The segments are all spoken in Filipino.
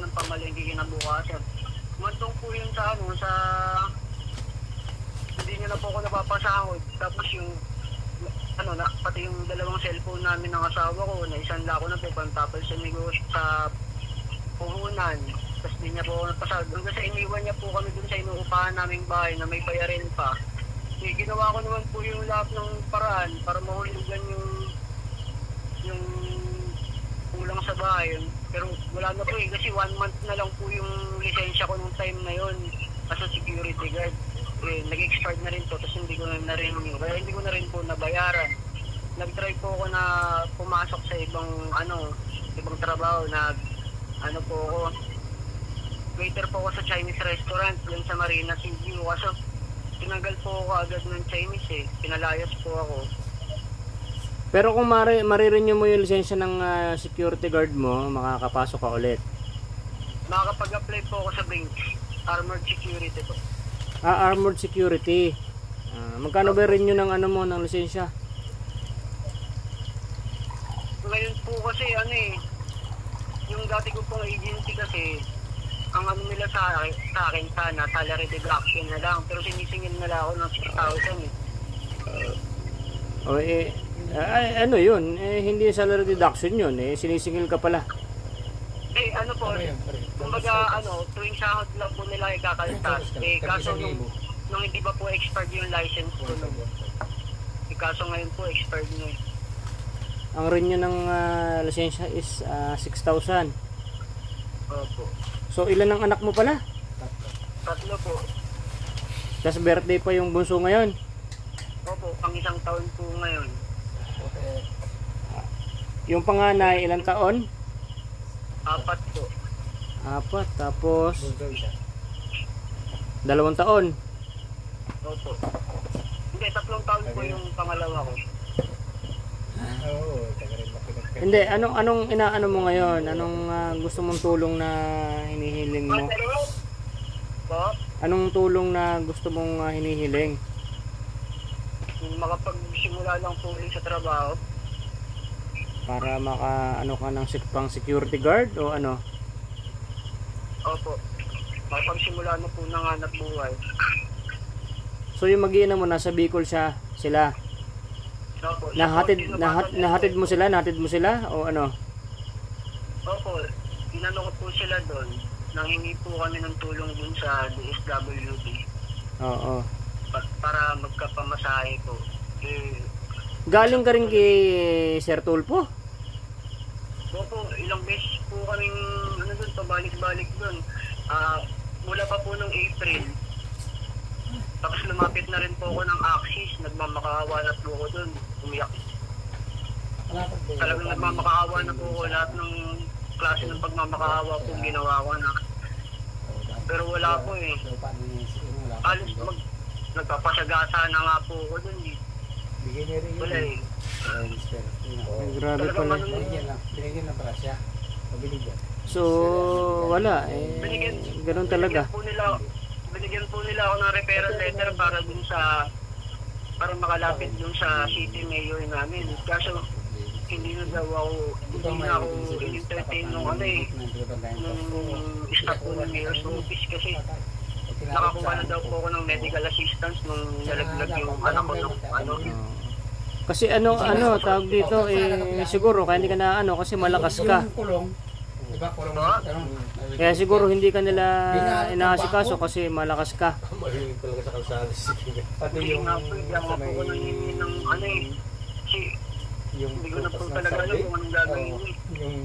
ng pamalengke kinabukasan. Mantong po yun sa hindi niya na po ako napapasahod. Tapos yung pati yung dalawang cellphone namin ng asawa ko na isang lako na po pantapal sa negosyo sa puhunan. Tapos di niya po ako napasahod. Hanggang sa iniwan niya po kami dun sa inuupahan naming bahay na may bayarin pa. Ginawa ko naman po yung lahat ng paraan para mahulugan yung kulang sa bahay. Pero wala na po kasi 1 month na lang po yung lisensya ko nung time na yon as a security guard. Nag-expired na rin po, tapos hindi ko na rin po nabayaran. Nag-try po ako na pumasok sa ibang trabaho na po ako. Waiter po ako sa Chinese restaurant dun sa Marina City. Kaso tinanggal po ako agad ng Chinese pinalayas po ako. Pero kung marirenew mo yung lisensya ng security guard mo, makakapasok ka ulit. Makakapag-apply po ako sa Brinks, Armored Security po. Armored Security. Magkano ba renew ng ng lisensya? Ngayon po kasi yung dati ko pong agency kasi, ang nila sa akin sana, salary deduction na lang. Pero sinisingil na lang ako ng 6,000 yun? Hindi salary deduction yun. Sinisingil ka pala. Kumbaga tuwing sahod lang po nila ikakaltas. Kaso nung hindi pa po expired yung license ko kaso ngayon po expired na. Ang renew ng lisensya is 6,000. Opo. So ilan ang anak mo pala? 3 po. Tapos birthday pa yung bunso ngayon? Opo, pang 1 taon po ngayon. Yung panganay ilang taon? 4 po. 4, tapos 2 taon. Opo. Hindi, 3 taon po yung pangalawa ko. Hindi, anong inaano mo ngayon? Anong gusto mong tulong na hinihiling mo? Anong tulong na gusto mong hinihiling? Makapagsimula lang po ulit sa trabaho. Para ka ng pang security guard o ano? Opo. Makapagsimula na po ng hanap buhay. So yung mag-iina mo nasa Bicol sila? Opo. Nahatid mo sila o ano? Opo. Inano ko po sila doon. Nanghingi po kami ng tulong dun sa DSWD. Oo. Para magkapamasahe po. Galing ka rin kay Sir Tulpo? Opo, ilang beses po kaming doon, pabalik-balik doon. Mula pa po ng April. Tapos lumapit na rin po ako ng Axis. Nagmamakaawa na po ako doon. Umiyak. Talagang nagmamakaawa na po ako. Lahat ng klase ng pagmamakaawa po ginawa ko na. Pero wala po Alos nagpapasagasa na nga po ako doon Wala Grabe pala. Binigyan na pala siya. So, wala. Ganun talaga. Binigyan po nila ako ng referral letter para makalapit dun sa city mayor namin. Kaso, hindi na ako in-entertain nung staff ko ng mayor's office kasi nakakuha na daw po ako ng medical assistance nung nalaglag yung anak ko ng Kasi tawag dito siguro kaya hindi ka na kasi malakas ka. Kaya siguro hindi ka nila inaasikaso kasi malakas ka. Pati yung ako ng hindi ko na po talaga alam kung anong gagawin yung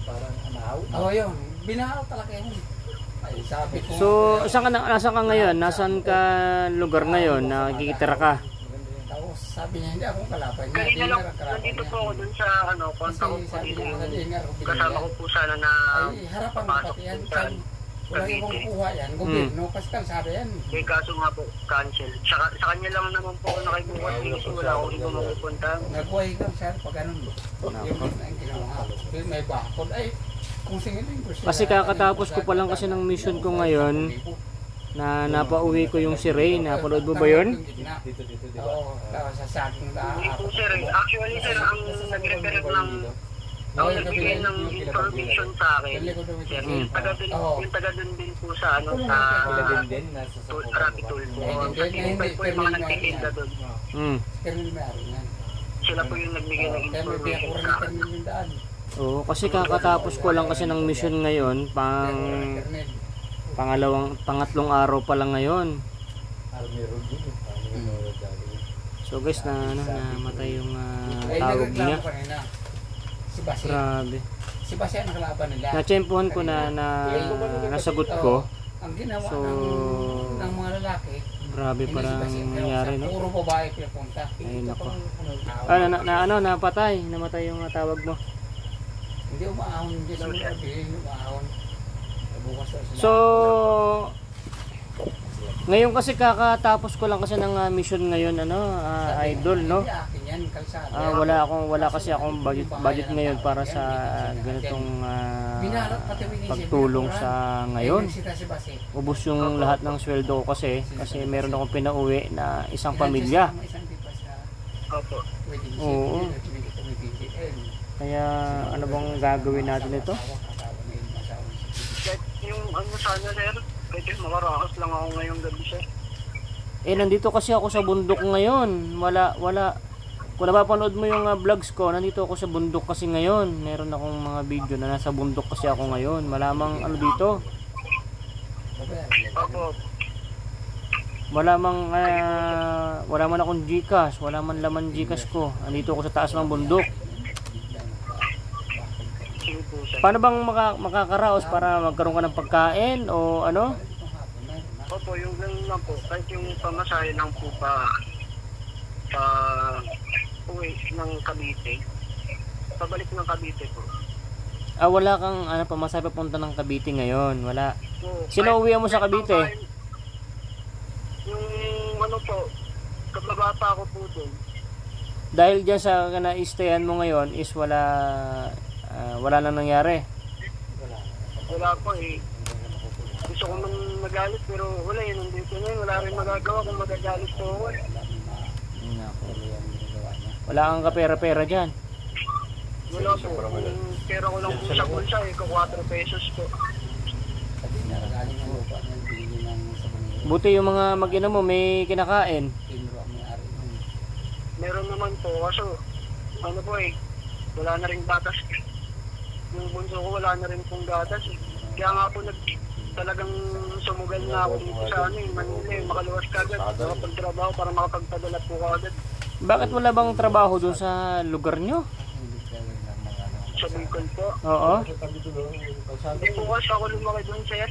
parang anahaw. Yun. Binahaw talaga yun. Ay, sabi ko. So, nasaan ka ngayon? Nasaan ka lugar ngayon na nakikitira ka? Sabi niya, hindi akong kalaban niya. Kanina lang, nandito po ako dun sa konta ko po dito. Kasama ko po sana na harapan mo pati yan. Walang ibang kuha yan. Gobyerno, Pascal, sabi yan. Kaso nga po, cancel. Sa kanya lang naman po ako nakibukas kasi wala akong ibang mapupunta. Nagbuhay ka, sir, pag ganun. Yung ginawa. May bakod. Ay, kung singilin ko siya. Kasi kakatapos ko pa lang kasi ng mission ko ngayon. Na napauwi ko yung si Ray. Napanood mo ba yun? Oo, sa saking Hindi po sir. Actually sir, ang nag-refer ng ang nagbigay ng information sa akin. Sir, yung taga dun din po sa ano sa din nasa sa Rapid Tulfo. Sa Tinipay po yung mga nagtitinda doon. Pero may-ari yan. Sila po yung nagbigay ng Kaya may biyak information ko sa rin akin. yung daan. Oo, kasi kakatapos ko lang kasi ng mission ngayon, pangatlong araw pa lang ngayon. Army road din. So guys, namatay yung Ay, tawag nagreklamo niya. kanina. Si Basi. Grabe. Si Basi ang nakalaban nila. Natsempuhan ko na nasagot ko. Ang ginawa So, ng mga lalaki, grabe hindi si parang Basi ang nangyari, kinausap. no? Puro babae pinapunta. Ay, nako. Napatay. Namatay yung tawag mo. Hindi umaahon. Hindi sa mga hindi umaahon. Bukas na sila. So, ngayon kasi kakatapos ko lang kasi ng mission ngayon, idol, no? Hindi akin yan, kalsada. Wala kasi akong budget ngayon para sa ganitong pagtulong sa ngayon. Ubos yung lahat ng sweldo ko kasi meron akong pinauwi na isang pamilya. Opo. Oo. Kaya ano bang gagawin natin ito? Kahit yung ano sana sir, kahit makarakas lang ako ngayong gabi sir. Nandito kasi ako sa bundok ngayon. Wala. Kung napapanood mo yung vlogs ko, nandito ako sa bundok kasi ngayon. Meron akong mga video na nasa bundok kasi ako ngayon. Malamang ano dito. Opo. Wala man akong Gcash, wala man laman Gcash ko. Nandito ako sa taas ng bundok. Sige po sir. Paano bang makakaraos para magkaroon ka ng pagkain o ano? Opo, yung ganun lang po. Kahit yung pamasahe lang po pa uwi ng Cavite. Pabalik ng Cavite po. Wala kang pamasahe papunta ng Cavite ngayon. Wala. So, Sino uwi mo sa Cavite? Yung ano po, kababata ko po doon. Dahil dyan sa na-stayan mo ngayon is wala nang nangyari. Wala po eh. Gusto ko nang magalit pero wala yun. Nandito na yun. Wala rin magagawa kung magagalit po ako eh. Nako. Wala kang kapera-pera dyan. Wala po. Kung pera ko lang po sa bulsa eh. 4 pesos po. Sabi niya, galing ng lupa niya, bigyan ng sabon. Buti yung mga mag-ina mo may kinakain. Tinuro ang may-ari nun. Meron naman po. Kaso ano po eh. Wala na rin gatas. Yung bunso ko wala na rin pong gatas eh. Kaya nga po talagang sumugal na ako dito sa Manila eh. Makaluwas ka agad. Makapagtrabaho para makapagpadala po ka agad. Bakit wala bang trabaho dun sa lugar nyo? Sa Bicol po. Oo. Hindi po kasi ako lumaki doon sir.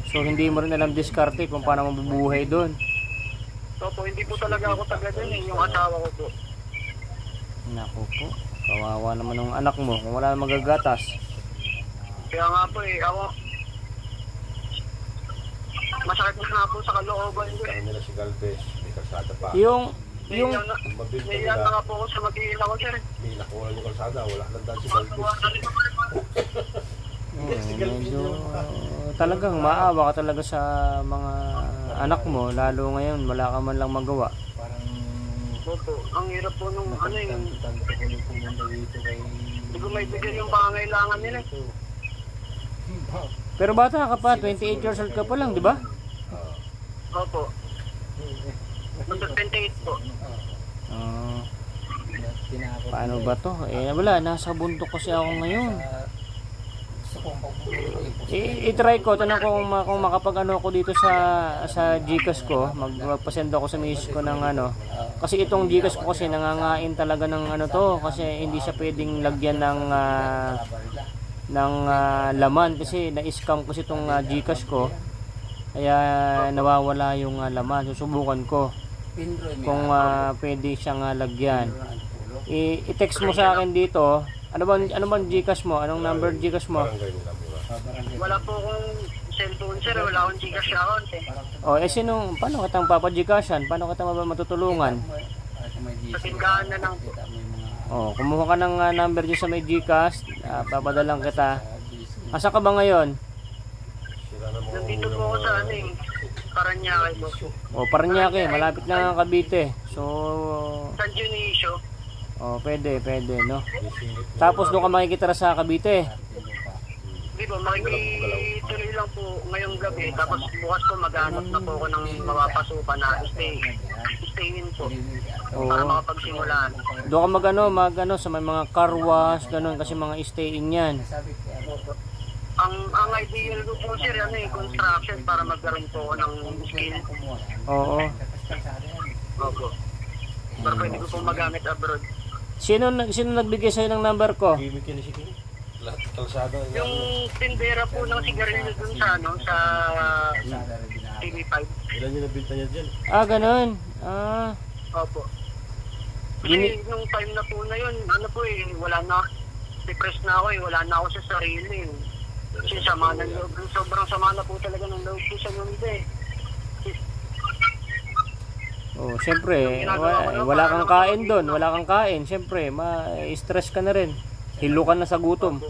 So hindi mo rin alam diskarte kung paano mabubuhay doon. So po, hindi po talaga ako taga doon eh. Yung asawa ko po. Naku po. Kawawa naman ng anak mo kung wala magagatas. Kaya nga po eh. Ako masakit na nga po sa kalooban ko eh. Nila si Galvez, may kalsada pa. Yung Naiiyak Mabili na nila, nga po ako sa mag-iila ko sir. may nakuha yung kalsada, wala lang dahil si Galvez. medyo talagang maawa ka talaga sa mga anak mo, lalo ngayon wala ka man lang magawa. Parang Opo, ang hirap po nung ano yung tanto ko yung pumunta dito kay... hindi ko may bigyan yung pangangailangan nila. Pero bata ka pa, 28 years old ka pa lang, di ba? Opo. Under 28 po. Paano ba to? Wala, nasa bundok kasi ako ngayon. Gusto kong pagpupulot. I-try ko, tanong ko kung makapag-ano ako dito sa Gcash ko, magpasend ako sa misis ko ng kasi itong Gcash ko kasi nangangain talaga ng to, kasi hindi siya pwedeng lagyan ng laman kasi na-scam kasi itong Gcash ko. Kaya nawawala yung laman. Susubukan ko kung pwede siyang lagyan. I-text mo sa akin dito. Ano bang Gcash mo? Anong number Gcash mo? Wala po akong cellphone sir, wala akong Gcash account eh. Paano kitang papa-Gcashan? Paano kita matutulungan? Sa tindahan na lang po. Kumuha ka ng number dyan sa may Gcash, papadalang kita. Asa ka ba ngayon? Nandito po ako sa Paranaque po. Paranaque, malapit lang ang Cavite. So, San Dionisio. Oh, pwede, no? Isingit mo. Tapos doon ka makikita sa Cavite. Di ba, makikituloy lang po ngayong gabi. Tapos bukas po maghanap na po ako ng mapapasukan na stay in po. Para Oo. makapagsimulan. Doon ka mag-ano sa may mga car wash, ganun, kasi mga stay-in yan. Ang ideal ko po sir, construction para magkaroon po ako ng skill. Oo. Opo. Pero pwede ko po magamit abroad. Sino nagbigay sa'yo ng number ko? Gimmick yan si King. Lahat ng kalsada. Yung tindera po ng sigarilyo dun sa TV5. Ilan yung nabinta niya dyan? Ah, ganun. Opo. Kasi nung time na po na yun, wala na. Depressed na ako wala na ako sa sarili. Kasi sama ng loob. Sobrang sama na po talaga ng loob ko sa mundo Oh, siyempre, wala kang kain doon, wala kang kain. Siyempre, ma-stress ka na rin. Hilo ka na sa gutom.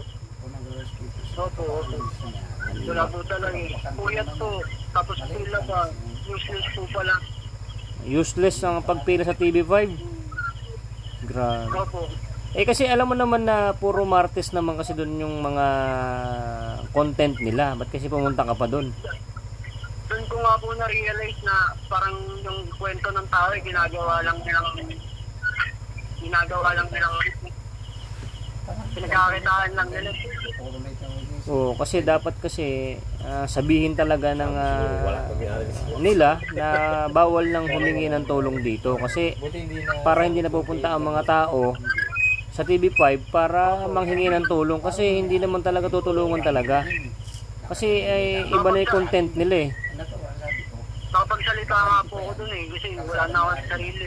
Opo. Wala po talaga Puyat po. Tapos pila pa. Useless po pala. Useless ang pagpila sa TV5. Grabe. Opo. Kasi alam mo naman na puro martes naman kasi doon yung mga content nila. Ba't kasi pumunta ka pa doon? Doon ko nga po na-realize na parang yung kwento ng tao ginagawa lang nilang pinagkakitaan lang nila. Oo, kasi dapat sabihin talaga ng nila na bawal nang humingi ng tulong dito kasi para hindi napupunta ang mga tao sa TV5 para manghingi ng tulong kasi hindi naman talaga tutulungan talaga. Kasi iba na yung content nila Nakapagsalita nga po ako dun kasi wala na ako sa sarili.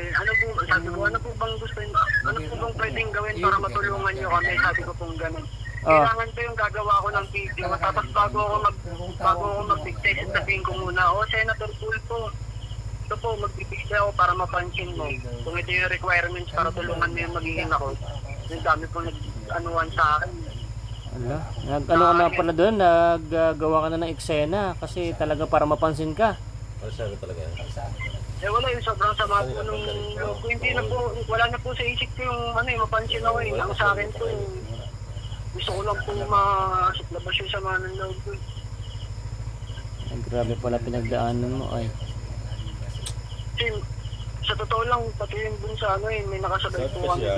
Sabi ko, ano po bang gusto nyo? Ano po bang pwedeng gawin para matulungan nyo kami? Sabi ko pong ganun. Kailangan ko yung gagawa ko ng video. Tapos bago ako mag-dictate, sabihin ko muna, Senator Tulfo, ito po, magbibigay ako para mapansin mo. Kung ito yung requirements para tulungan mo yung magiging ako. Yung dami po nag-anuan sa akin. Nag-ano ka na pala doon, naggagawa ka na ng eksena kasi talaga para mapansin ka. Kalsada talaga yan. Wala yung sobrang sama po nung loob ko. Hindi na po, wala na po sa isip ko yung mapansin ako Ang sa akin po, gusto ko lang po labas yung sama ng loob ko. Grabe pala pinagdaanan mo ay. Kasi sa totoo lang, pati yung dun sa may nakasabay po kami.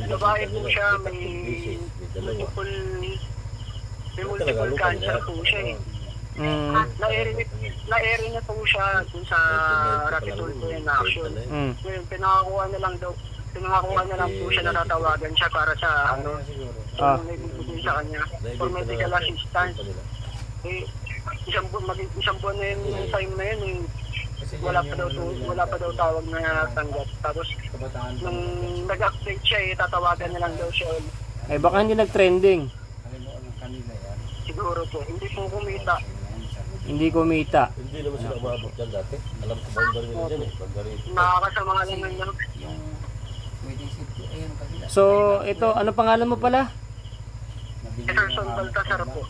Babae po siya, may multiple cancer po siya Na-airy na po siya dun sa Rapidol po in action. Ngayon, pinakakuha na lang po siya na tatawagan siya para sa may bibigay sa kanya for medical assistance. Isang buwan na yung time na yun wala pa daw tawag na tanggap. Tapos nung nag-update siya tatawagan na lang daw siya. Baka hindi nag-trending. Siguro po, hindi po kumita. Hindi kumita. Hindi naman sila umabot dyan dati. Alam ko boundary nila dyan Nakakasama ka naman yan. So, ito, ano pangalan mo pala? Emerson Baltasar po.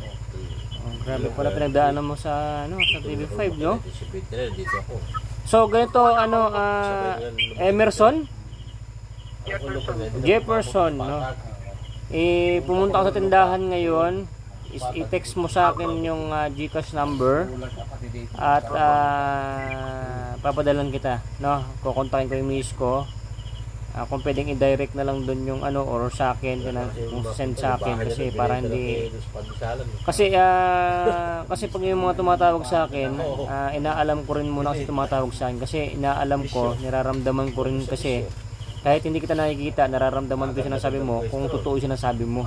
Grabe pala pinagdaanan mo sa TV5, no? Dito ako. So, ganito, Emerson? Jefferson, no? Pumunta ako sa tindahan ngayon. I-text mo sa akin yung GCash number at papadalan kita, no? Kukontakin ko yung miss ko. Kung pwedeng i-direct na lang doon yung or sa akin kung send sa akin kasi para hindi kasi pag yung mga tumatawag sa akin inaalam ko rin muna kasi tumatawag sa akin kasi inaalam ko, niraramdaman ko rin kasi kahit hindi kita nakikita, nararamdaman ko sinasabi mo kung totoo yung sinasabi mo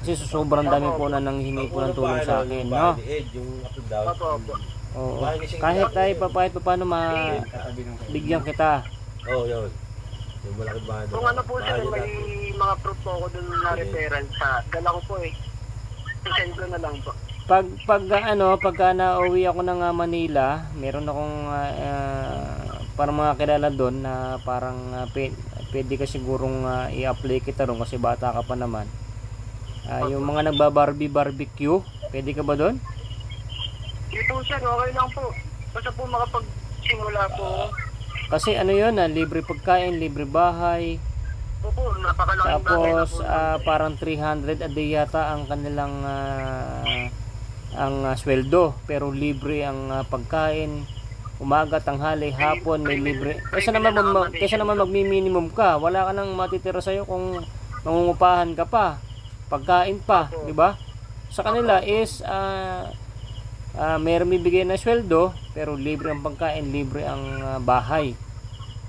kasi sobrang dami po na nanghingi po ng tulong sa akin, no? Oo. Kahit tayo kahit paano bigyan kita. Yun. Yung malaking bahay. Kung po sir, may mga proof po ako dun na referral sa dala ko po I-send ko na lang po. Pagka nauwi ako ng Manila, meron akong parang mga kilala doon na parang pwede ka sigurong i-apply kita ron kasi bata ka pa naman. Yung mga barbecue, pwede ka ba doon? Hindi po sir, okay lang po. Basta po makapagsimula po. Kasi yun, libre pagkain, libre bahay. Opo, napakalaking bagay na Tapos po. parang 300 a day yata ang kanilang sweldo, pero libre ang pagkain, umaga, tanghali, hapon, may libre. Kaysa naman magmi-minimum ka, wala ka nang matitira sa'yo kung mangungupahan ka pa, pagkain pa, di ba? Sa kanila is mayroon bibigay na sweldo, pero libre ang pagkain, libre ang bahay.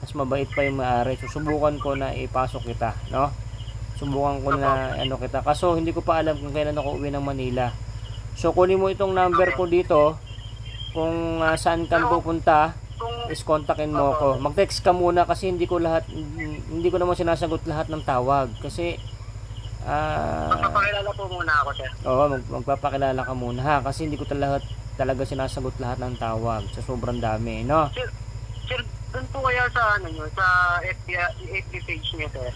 Mas mabait pa yung may-ari. Susubukan ko na ipasok kita, no? Subukan ko na kita. Kaso hindi ko pa alam kung kailan ako uwi ng Manila. So kunin mo itong number ko dito. Kung saan ka pupunta, is kontakin mo ako. Mag-text ka muna kasi hindi ko naman sinasagot lahat ng tawag kasi Magpapakilala po muna ako, sir. oo, magpapakilala ka muna ha, kasi hindi ko talaga sinasagot lahat ng tawag sa sobrang dami, no? Sir, doon po kaya sa sa FB page niya, sir.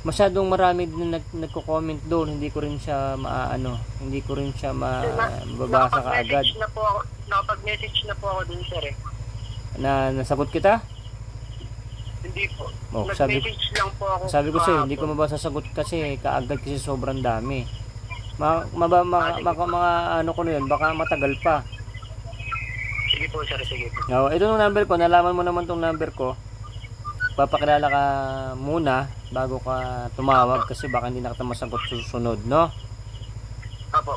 Masyadong marami din nagko-comment doon, hindi ko rin siya mababasa kaagad. Nakapag-message na po ako dun, sir, eh. Na nasagot kita? Hindi po. Oh, Nag-message lang po ako. Sabi ko sa'yo, hindi ko mabasasagot kasi kaagad kasi sobrang dami. Mga ano ko na yun, baka matagal pa. Sige po, sir, sige po. No, ito yung number ko, nalaman mo naman tong number ko. Papakilala ka muna bago ka tumawag kasi baka hindi na kita masagot susunod, no? Opo.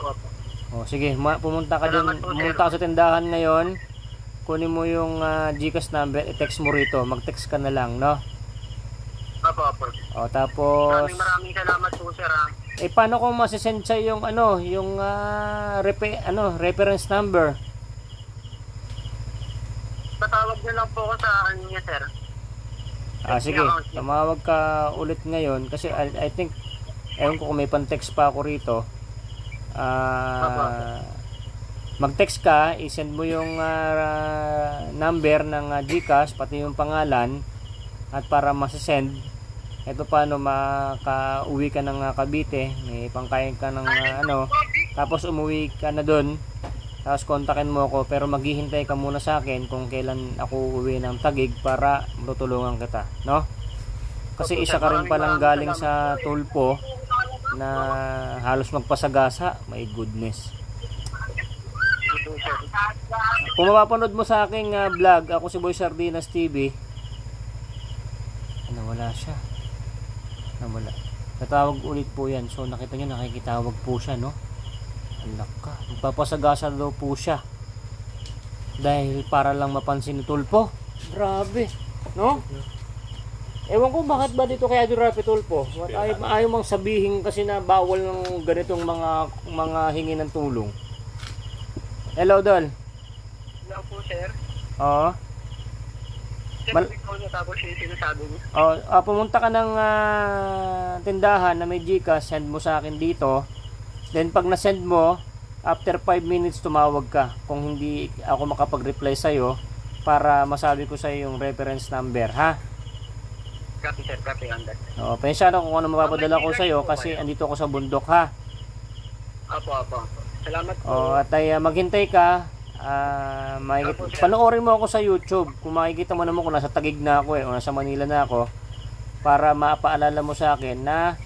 O sige, pumunta ka sa tindahan ngayon. Kunin mo yung GCash number, i-text mo rito. Mag-text ka na lang, no? Opo. O tapos Maraming salamat po, sir, ha. paano ko masisend sa yung reference number? Patawag niyo lang po ako sa niya, sir. Sige, tumawag ka ulit ngayon kasi I think ewan ko kung may pan-text pa ako rito. Mag-text ka, i-send mo yung number ng GCash pati yung pangalan at para masasend. Ito paano makauwi ka ng Cavite, may pangkain ka ng tapos umuwi ka na doon. Tapos kontakin mo ako pero maghihintay ka muna sa akin kung kailan ako uwi ng Taguig para tutulungan kita, no? Kasi isa ka rin palang galing sa Tulpo na halos magpasagasa. My goodness. Kung mapapanood mo sa aking vlog, ako si Boy Sardinas TV. Nawala siya. Nawala. Tatawag ulit po yan. So nakita nyo, nakikitawag po siya, no? Alak ka. Magpapasagasa daw po siya. Dahil para lang mapansin ni Tulpo. Grabe. No? Ewan ko bakit ba dito kaya Rapi Tulpo? Ayaw mang sabihin kasi na bawal ng ganitong mga hingi ng tulong. Hello, Dol. Hello po, sir. Oo. Sir, ikaw na tapos yung sinasabi niyo. Pumunta ka ng tindahan na may GCash, send mo sa akin dito. Then pag na-send mo, after 5 minutes tumawag ka kung hindi ako makapag-reply sa'yo para masabi ko sa'yo yung reference number, ha? Copy, sir. Copy on that. Pensyado kung ano mapapadala ko sa'yo kasi andito ako sa bundok, ha? Apo. Salamat po. At ay maghintay ka. Panoorin mo ako sa YouTube. Kung makikita mo naman kung nasa Taguig na ako o nasa Manila na ako, para mapaalala mo sa akin na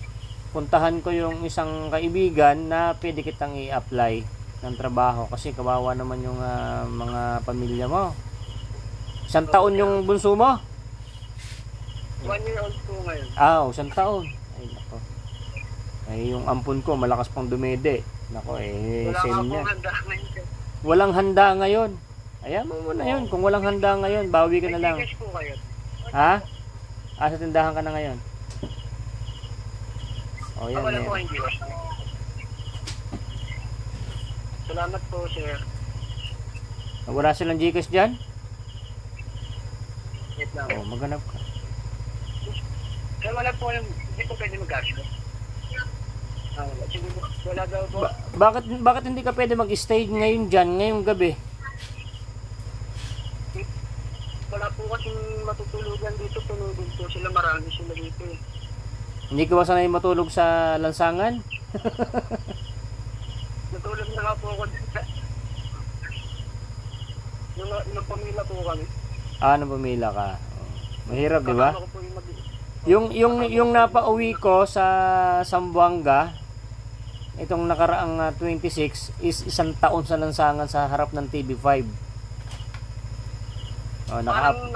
puntahan ko yung isang kaibigan na pwede kitang i-apply ng trabaho kasi kawawa naman yung mga pamilya mo. 1 taon yung bunso mo? 1 year old po ngayon. 1 taon. Ay nako. Ay yung ampun ko malakas pang dumede. Nako same niya. Walang handa ngayon. Ayan mo muna yun. Kung walang handa ngayon, bawi ka na lang. Ha? Sa tindahan ka na ngayon. Yan. Wala po hindi. Salamat po, sir. Wala silang GCash dyan? Wait lang. Maghanap ka. Kaya wala po yung, hindi po pwede mag-gasto. Wala daw po. Bakit hindi ka pwede mag-stay ngayon dyan, ngayong gabi? Wala po kasing matutulugan dito. Tunugin po sila. Marami sila dito. Hindi ka ba sanay matulog sa lansangan? Natulog na nga po ako dito. Nung pamila po kami. Nung pamila ka. Mahirap, di ba? Yung napauwi ko sa Zamboanga, itong nakaraang 26 is 1 taon sa lansangan sa harap ng TV5. Oh, Parang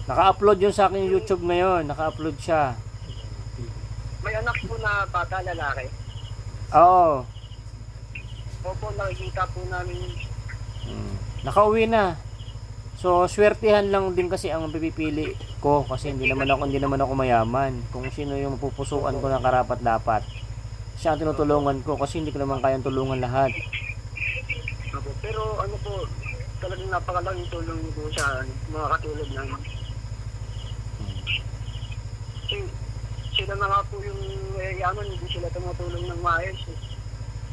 naka-upload yun sa akin YouTube ngayon. Naka-upload siya. may anak po na bata, lalaki. Oo. Opo, nakikita po namin. Nakauwi na. So, swertihan lang din kasi ang pipili ko kasi hindi naman ako mayaman. Kung sino yung mapupusuan ko na karapat-dapat, siya ang tinutulungan ko kasi hindi ko naman kayang tulungan lahat. Opo, pero ano po, talagang napakalaking tulong niyo po sa mga katulad namin. Sila na nga po yung yaman, hindi sila tumutulong ng maayos.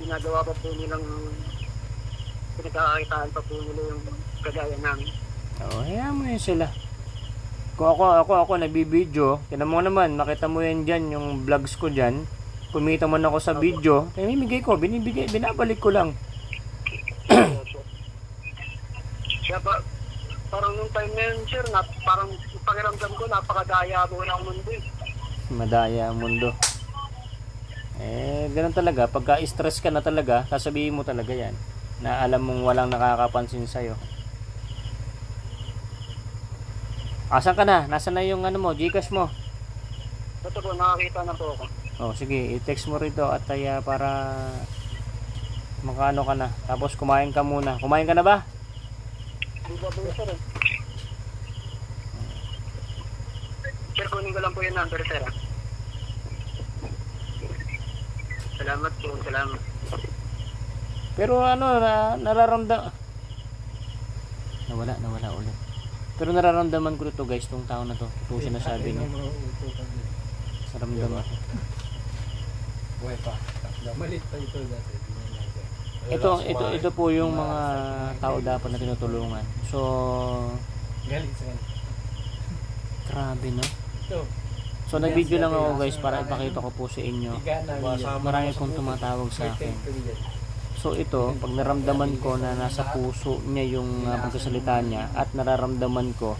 Ginagawa pa po nilang pinagkakakitaan pa po nila yung kagaya namin. Oo, hayaan mo yun sila. Kung ako nagbibideo, tinan mo naman, makita mo yan dyan, yung vlogs ko dyan. Kumita man ako sa video, pinamimigay ko, binabalik ko lang. Kaya parang nung time na yun, sir, parang pakiramdam ko, napakadaya po ng mundo. Madaya ang mundo. Ganun talaga. Pagka stress ka na talaga, sasabihin mo talaga yan. Na alam mong walang nakakapansin sa'yo. Asan ka na? Nasaan na yung ano mo, Gcash mo? Ito po, nakakita na po ako. Oh, sige, i-text mo rito at para makaano ka na. Tapos kumain ka muna. Kumain ka na ba? Di ba po, sir? Sir, kunin ko lang po yung number, sir. Salamat po, salamat. Pero ano, nararamdam... Nawala ulit. Pero nararamdaman ko ito guys, tong tao na to. Ito siya nasabi niya. Nararamdaman ko. Buhay pa. Malit pa ito dati. Ito po yung mga tao dapat na tinutulungan. So, Galing sa kanila. grabe no? Ito. So, nag-video lang ako guys para ipakita ko po sa inyo. Marami pong tumatawag sa akin. So ito, pag naramdaman ko na nasa puso niya yung pagsasalita niya at nararamdaman ko,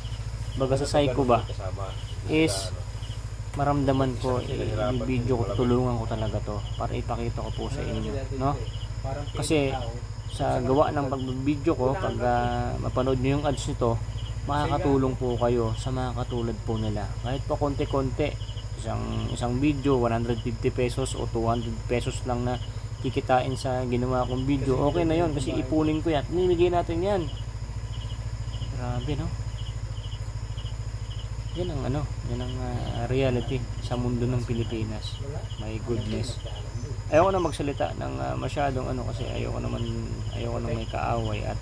baga sa psycho ba, is maramdaman ko, i-video ko, tulungan ko talaga to para ipakita ko po sa inyo, no? Kasi sa gawa ng pag-video ko, pag mapanood niyo yung ads nito, makakatulong po kayo sa mga katulad po nila. Kahit pa konti-konti, isang video, 150 pesos o 200 pesos lang na kikitain sa ginawa kong video, okay na yon kasi ipunin ko yan, nimigay natin yan. Grabe no, yan ang reality sa mundo ng Pilipinas. My goodness, ayoko na magsalita ng masyadong kasi ayoko nang may kaaway at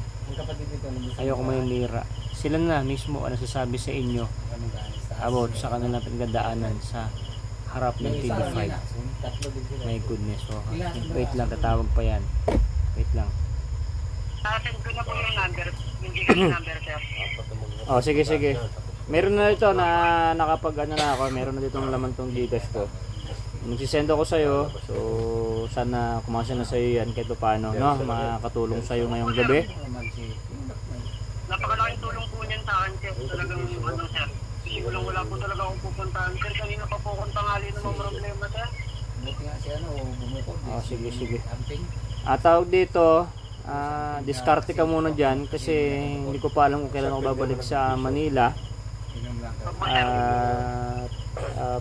ayoko manira. Sila na mismo ang nasasabi sa inyo about sa kanilang pinagdaanan sa harap ng TV5. My goodness. So, wait lang, tatawag pa yan. Wait lang. Send ko na po yung number, yung Gcash number, sir. Oh, sige. Meron na ito na nakapag na ako. Meron na ditong laman tong Gcash ko. Magsisend ako sa'yo. So, sana kumasa na sa'yo yan kahit paano, no? Makakatulong sa'yo ngayong gabi. Napakalaking tulong po niyan sa akin, sir. Talagang sir. Wala po talaga akong pupuntahan. Sir, kanina pa po akong tangali ng mga problema, sir. Buti nga siya, bumukod. Oh, sige. Tawag dito, diskarte ka muna dyan kasi hindi ko pa alam kung kailan ako babalik sa Manila.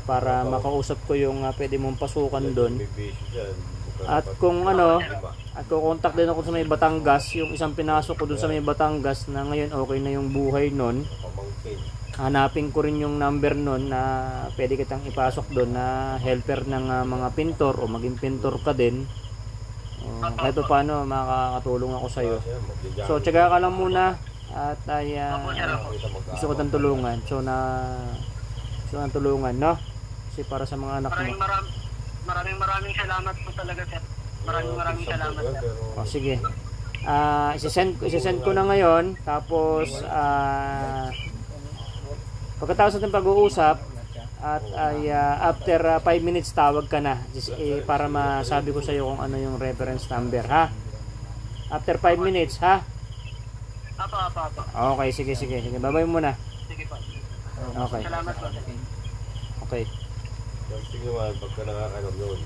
Para makausap ko yung pwede mong pasukan doon. At kung kukontak din ako sa may Batangas, yung isang pinasok ko doon sa may Batangas na ngayon okay na yung buhay nun. Hanapin ko rin yung number nun na pwede kitang ipasok doon na helper ng mga pintor o maging pintor ka din. Kahit paano makakatulong ako sa'yo. So tiyaga ka lang muna at gusto ko tang tulungan. So ang tulungan, no? Kasi para sa mga anak mo. Maraming salamat po talaga, sir. Maraming salamat, sir. Sige. Isesend ko na ngayon. Tapos pagkatapos natin pag-uusap at after 5 minutes tawag ka na para masabi ko sa iyo kung ano yung reference number, ha? After 5 minutes, ha? Apa. Okay, sige. Bye-bye muna. Sige pa. Okay. Salamat po. Okay. Kasi naman, pagka nakakainom yun.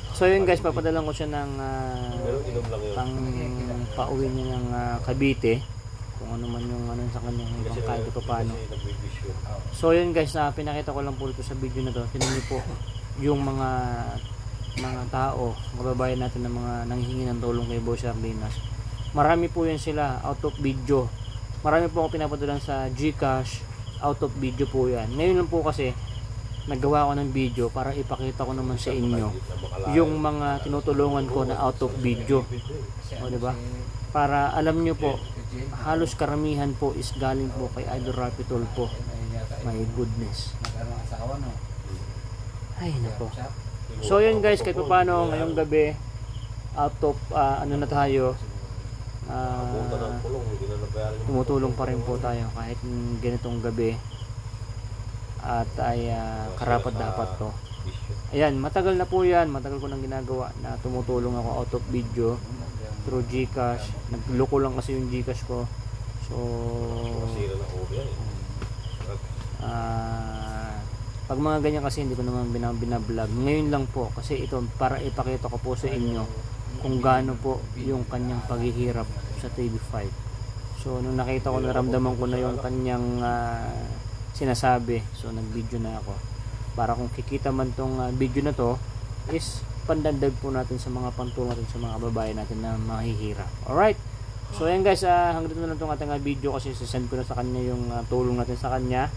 So yun guys, papadalan ko siya ng Pero inom lang yun. pang pauwi niya ng Cavite. Kung ano man yung ano sa kanyang ibang kahit pa paano. Kasi nagbibisyo. So yun guys, pinakita ko lang po ito sa video na to. Tingnan niyo po yung mga tao, kababayan natin na mga nanghihingi ng tulong kay Boss Sardinas. Marami po yan sila out of video. Marami po ako pinapadalan sa GCash, out of video po yan. Ngayon lang po kasi naggawa ko ng video para ipakita ko naman sa inyo yung mga tinutulungan ko na out of video. O diba? Para alam nyo po, halos karamihan po is galing po kay Idol Rapi Tulfo. My goodness. Nagkaroon asawa, no? Ay nako. So yun guys, kahit paano ngayong gabi out of ano na tayo, Punta ng pulong, hindi na nabayaran yung tumutulong pa rin po tayo kahit ganitong gabi. At ay karapat dapat to. bisyo. Ayan, matagal na po yan, matagal ko nang ginagawa na tumutulong ako out of video through GCash. Nagloko lang kasi yung GCash ko. So Masira na ulo yan eh. pag mga ganyan kasi hindi ko naman binablog. Ngayon lang po kasi ito para ipakita ko po sa inyo kung gaano po yung kanyang paghihirap sa TV5. So nung nakita ko, naramdaman ko na yung kanyang sinasabi. So nag-video na ako. Para kung kikita man tong video na to is pandagdag po natin sa mga pantulong natin sa mga babae natin na mahihirap. Alright. So ayan guys, hanggang dito na lang itong ating video kasi sisend ko na sa kanya yung tulong natin sa kanya.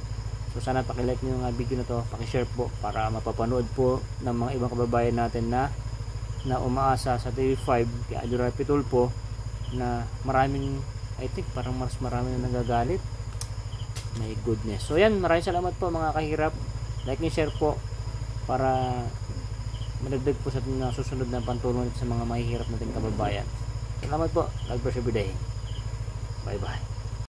So sana pakilike nyo yung video na to, pakishare po para mapapanood po ng mga ibang kababayan natin na umaasa sa TV5 kay Idol Rapi Tulfo na maraming, I think parang mas marami na nagagalit. My goodness. So yan, maraming salamat po mga kahirap. Like and share po para madagdag po sa ating susunod na pantulong sa mga mahihirap natin kababayan. Salamat po. God bless every day.